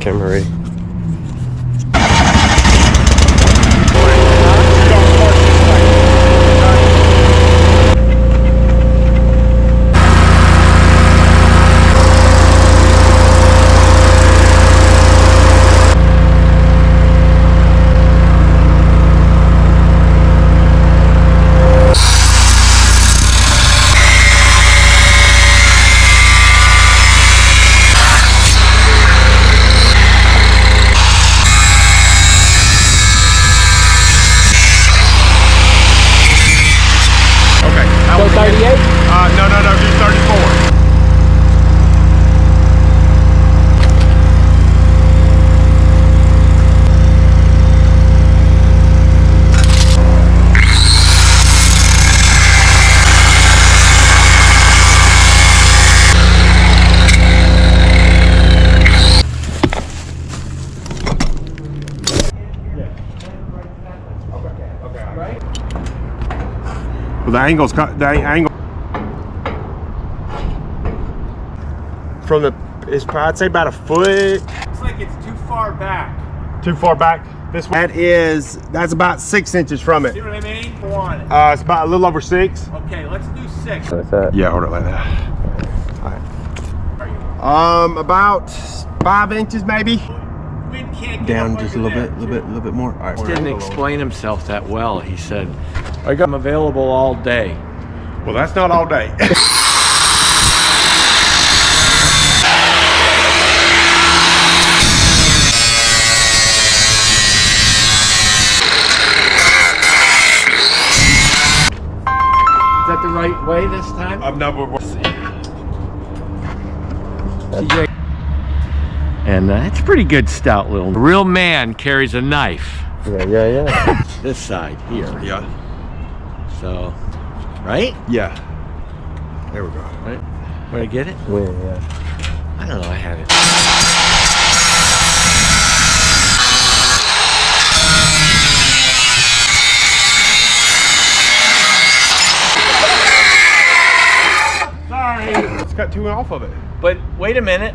Camera ready. Well, the angle's cut. The angle from the is I'd say about a foot. Looks like it's too far back. Too far back. This one. That's about 6 inches from it. See what I mean? Go on it. It's about a little over 6. Okay, let's do 6. What's that? Yeah, hold it like that. All right. About 5 inches maybe. Wind can't get Down up just a under little bit more. All right. Didn't explain himself that well. He said, I'm available all day. Well, that's not all day. Is that the right way this time? I'm not. And that's pretty good stout little. A real man carries a knife. Yeah. This side here. Yeah. So, right? Yeah. There we go. Right? Want to get it? Yeah. I don't know. I had it. Sorry. It's got 2 off of it. But wait a minute.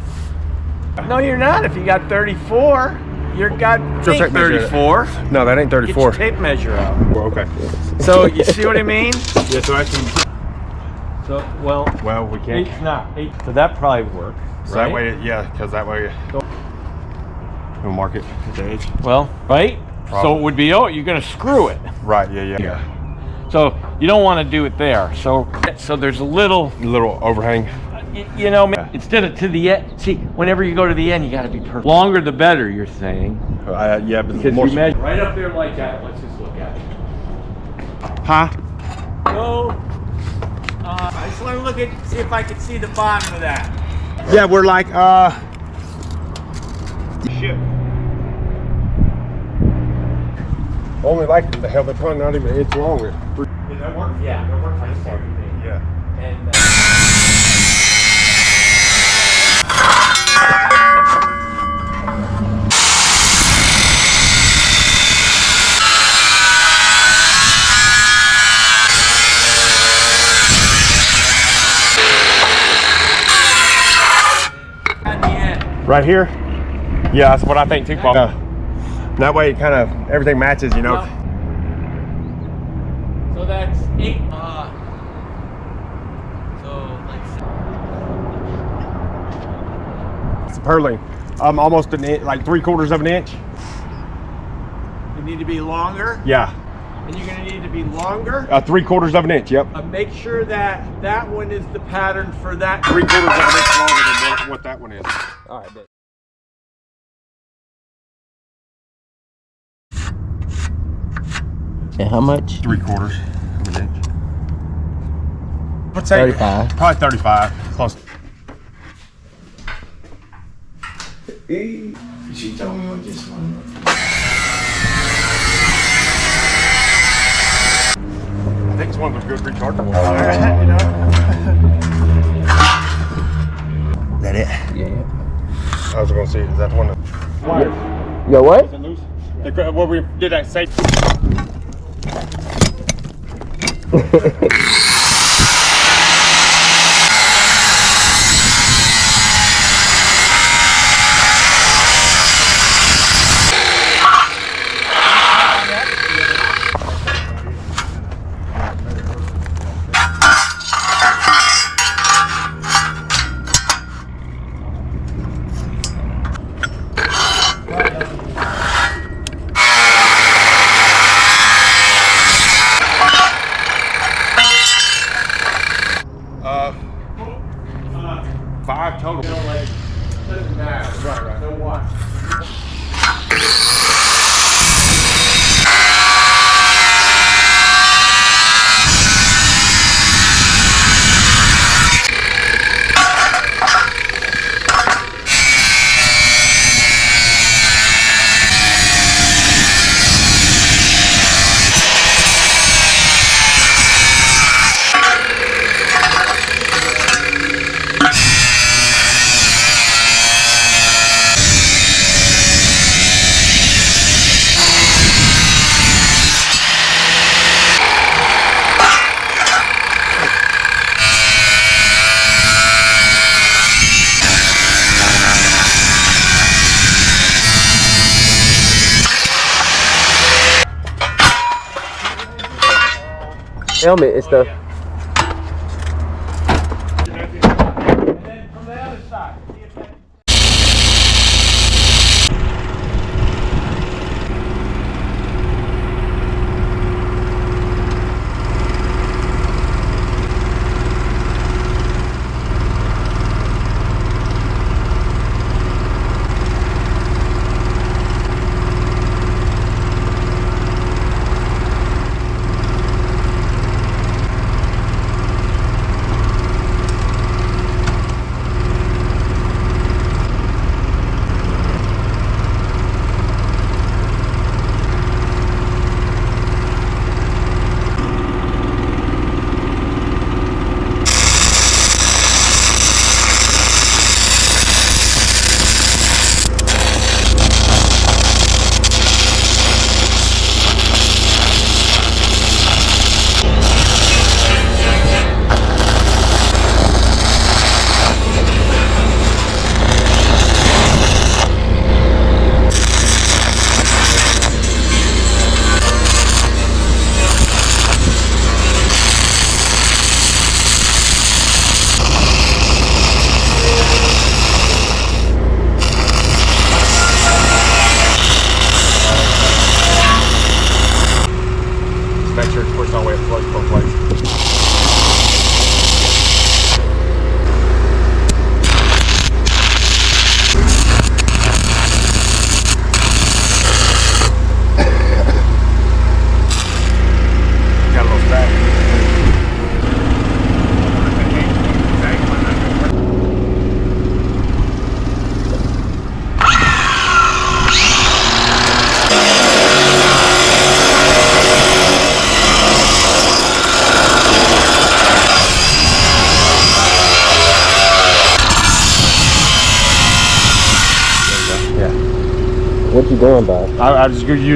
No, you're not. If you got 34, you're got tape measure. 34. No, that ain't 34. Get your tape measure out. Well, okay. So you see what I mean? Yeah. So I can. So well, We can't. 8's not 8. So that probably works. So right? that way, yeah, because that way we'll mark it at the edge. Well, right? Probably. So it would be, oh, you're going to screw it. Right. Yeah. So you don't want to do it there. So there's a little overhang. you know, instead of to the end. See, whenever you go to the end, you got to be perfect. Longer the better, you're saying. Yeah, but Because more you measure right up there like that. Let's just look at it. Huh? No. I just want to look at, see if I can see the bottom of that. Yeah, we're like, shit. Only like the hell, they're probably not even an inch longer. Does that work? Yeah, that works. Yeah. And at the end. Right here? Yeah, that's what I think too, Paul. That way it kind of, everything matches, you know. Yep. So that's 8. So let's see. It's purling. Almost an inch, like 3/4 of an inch. You need to be longer. Yeah. And you're going to need to be longer. 3/4 of an inch, yep. Make sure that that one is the pattern for that. 3/4 of an inch longer than what that one is. All right, bet. And how much? 3/4 of an inch. Let's say 35. Probably 35. Close. She told me what this one was. I think it's one of those good rechargeable ones. You know? Is that it? Yeah. I was going to see, is that the one that... You got what? Loose? Where we did that safety. one. Helmet and stuff. And then from the other side. See if that Make sure it's pushed all the way up flush both ways. Got a little stack. What you going by? I just give you.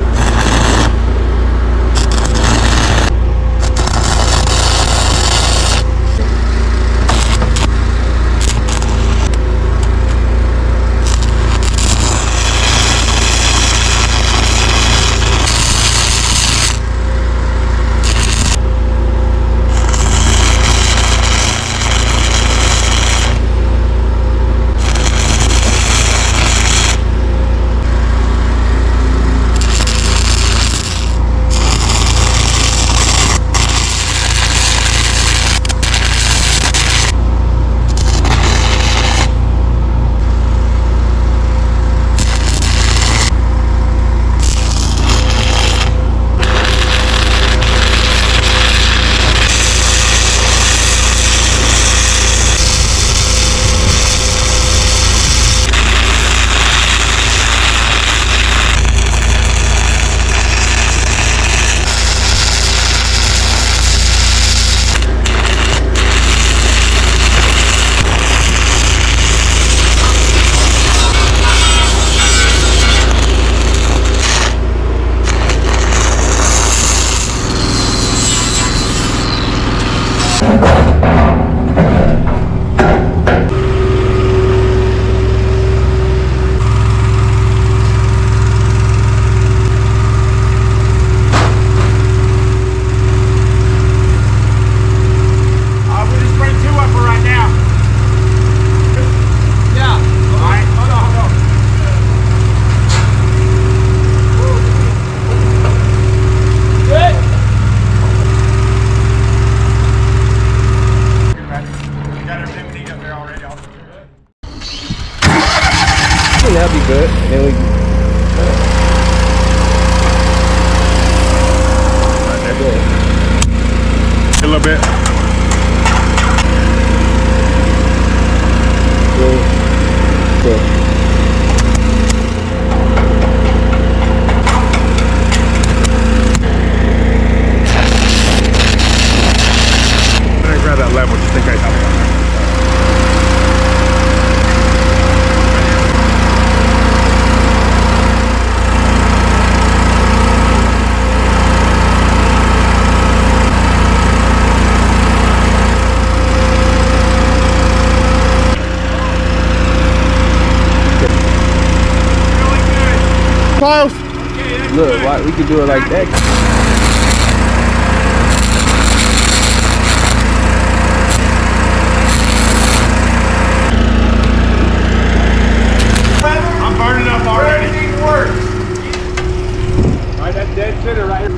Then we A little bit. Grab that level just in case. Close. look, why we could do it like that. I'm burning up already. Everything works. All right, that's dead center right here.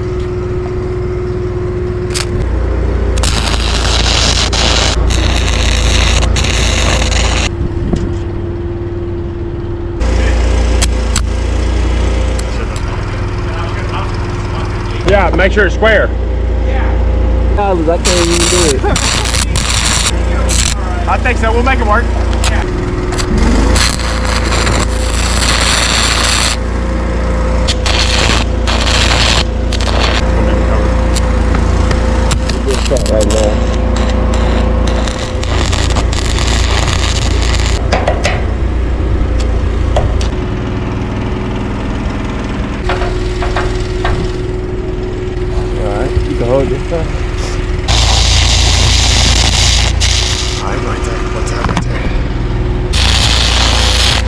Yeah, make sure it's square. I can't even do it. I think so. We'll make it work. Good shot right now. Hold this stuff. Alright, right there. What's that right there?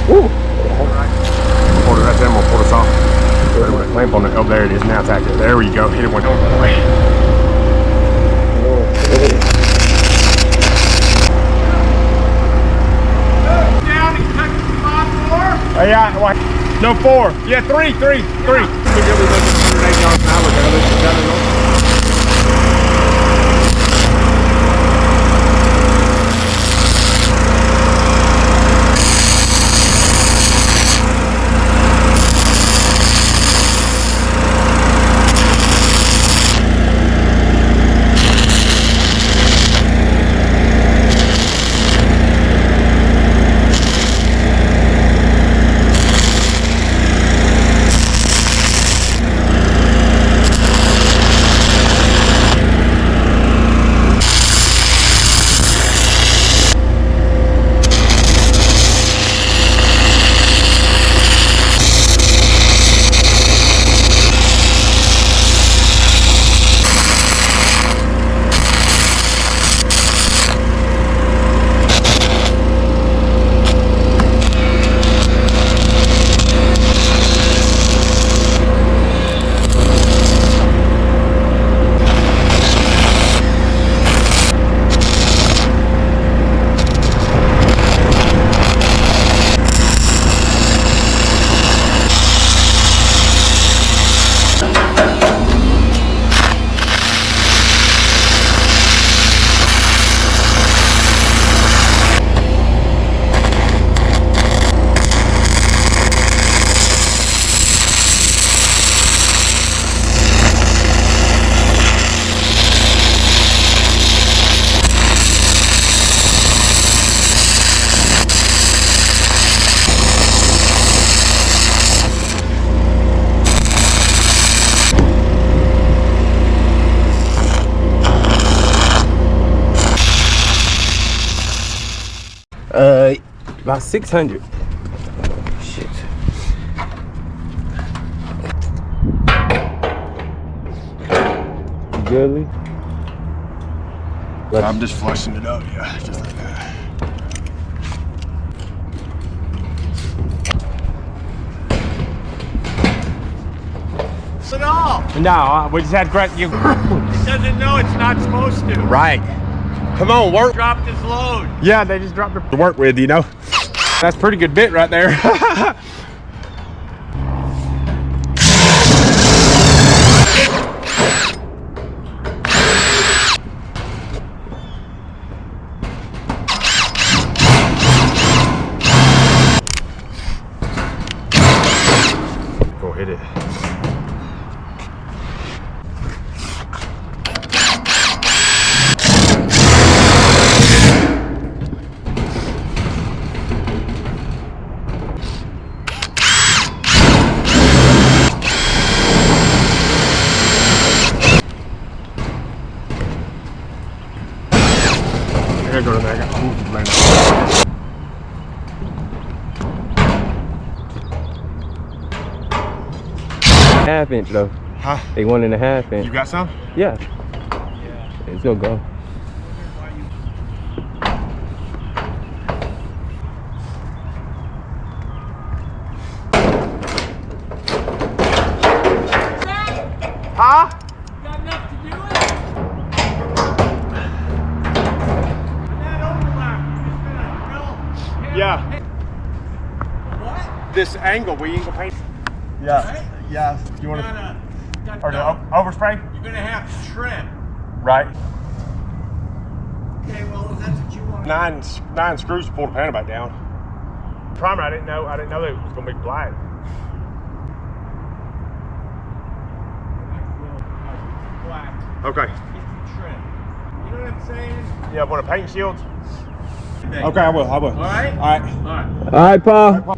Woo! Hold it right there. I'm gonna pull this off. Lamp on it. Oh, there it is. Now it's active. There we go. Hit it one. Down. He's touching 5-4. Oh yeah. What? No 4. Yeah, 3. We're gonna be looking 108 yards an hour. Gotta listen to that. About 600. Shit. Goodly. I'm just flushing it up, yeah, just like that. At all. No, we just had to you. It doesn't know it's not supposed to. Right. Come on, work. Dropped his load. Yeah, they just dropped it to work with, you know. That's a pretty good bit right there. gonna hit it. I gotta go to that. I got tools right now. Half-inch though. Huh? They 1.5 inch. You got some? Yeah. It's gonna go. Huh? Got enough to do it? Yeah. What? This angle, we ain't gonna paint. Yeah. Right? Yeah. You want to? Or the overspray? You're gonna have to trim. Right. Okay, well, if that's what you want. Nine screws to pull the panel back down. Primer, I didn't know that it was gonna be black. Black. Okay. Get some trim. You know what I'm saying? Yeah, want to paint shields? Okay, I will. All right? All right. All right. All right, Paul.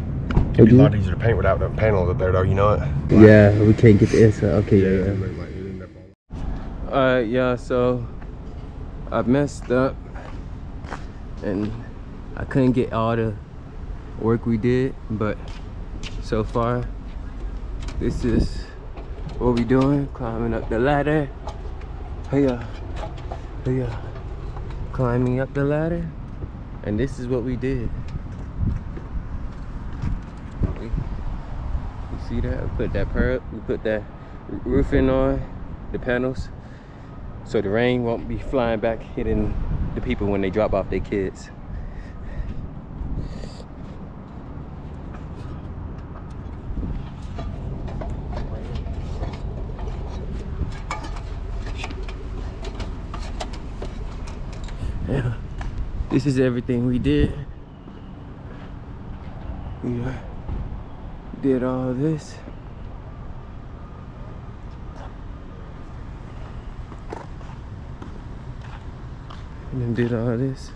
It'd be a lot easier to paint without the panels up there, though. You know it. Yeah, we can't get the inside. Okay, yeah. Alright, yeah, so I messed up and I couldn't get all the work we did, but so far this is what we doing, climbing up the ladder. Hey, climbing up the ladder, and this is what we did. You see that? We put that roofing on the panels so the rain won't be flying back hitting the people when they drop off their kids. Yeah, this is everything we did. We did all this. And then did all this.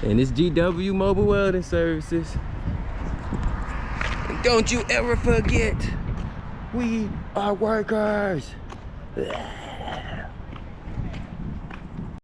And it's GW Mobile Welding Services. And don't you ever forget, we are workers.